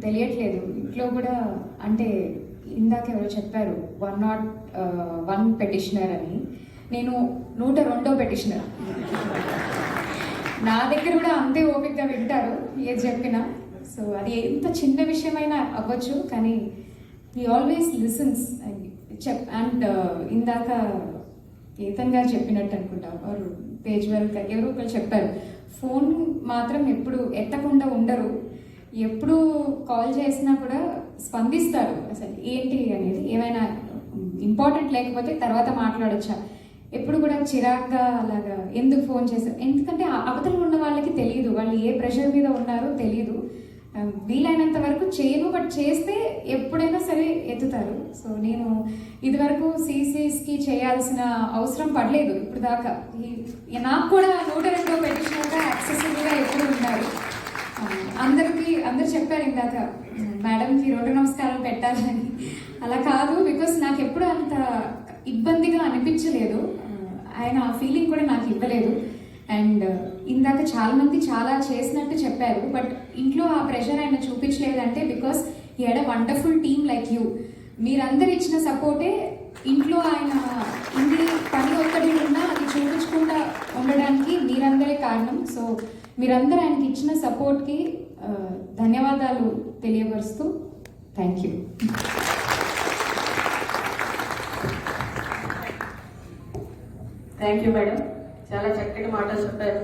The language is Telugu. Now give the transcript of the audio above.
తెలియట్లేదు ఇంట్లో కూడా. అంటే ఇందాక ఎవరో చెప్పారు 101 పెటిషనర్ అని. నేను 102వ పెటిషనర్. నా దగ్గర కూడా అంతే ఓపికగా వింటారు ఏది చెప్పినా. సో అది ఎంత చిన్న విషయమైనా అవ్వచ్చు, కానీ హీ ఆల్వేస్ లిసన్స్. అండ్ ఇందాక కేతన్ గారు చెప్పినట్టు అనుకుంటా, పేజ్ వెల్క్ ఎవరో ఒకరు చెప్పారు, ఫోన్ మాత్రం ఎప్పుడు ఎత్తకుండా ఉండరు, ఎప్పుడు కాల్ చేసినా కూడా స్పందిస్తారు. అసలు ఏంటి అనేది, ఏమైనా ఇంపార్టెంట్ లేకపోతే తర్వాత మాట్లాడొచ్చా, ఎప్పుడు కూడా చిరాగ్గా అలాగా ఎందుకు ఫోన్ చేశారు. ఎందుకంటే అవతల ఉన్న వాళ్ళకి తెలియదు, వాళ్ళు ఏ ప్రెషర్ మీద ఉన్నారో తెలియదు. వీలైనంత వరకు చేయను, బట్ చేస్తే ఎప్పుడైనా సరే ఎత్తుతారు. సో నేను ఇదివరకు సీసీస్కి చేయాల్సిన అవసరం పడలేదు ఇప్పుడు దాకా. నాకు కూడా 102 పెటిషనర్గా యాక్సెసిబుల్గా ఎప్పుడు ఉన్నారు. అందరు చెప్పారు ఇందాక మేడంకి 2 నమస్కారాలు పెట్టాలని. అలా కాదు, బికాస్ నాకు ఎప్పుడు అంత ఇబ్బందిగా అనిపించలేదు. ఆయన ఆ ఫీలింగ్ కూడా నాకు ఇవ్వలేదు. అండ్ ఇందాక చాలా మంది చాలా చేసినట్టు చెప్పారు, బట్ ఇంట్లో ఆ ప్రెషర్ ఆయన చూపించలేదంటే because he had a wonderful team like you. మీరందరు ఇచ్చిన సపోర్టే ఇంట్లో ఆయన ఇన్ని పని ఒక్కడి ఉన్నా అది చూపించకుండా ఉండడానికి మీరందరే కారణం. సో మీరందరూ ఆయనకి ఇచ్చిన సపోర్ట్కి ధన్యవాదాలు తెలియపరుస్తూ thank you. Thank you madam, చాలా చక్కటి మాటలు చెప్పారు.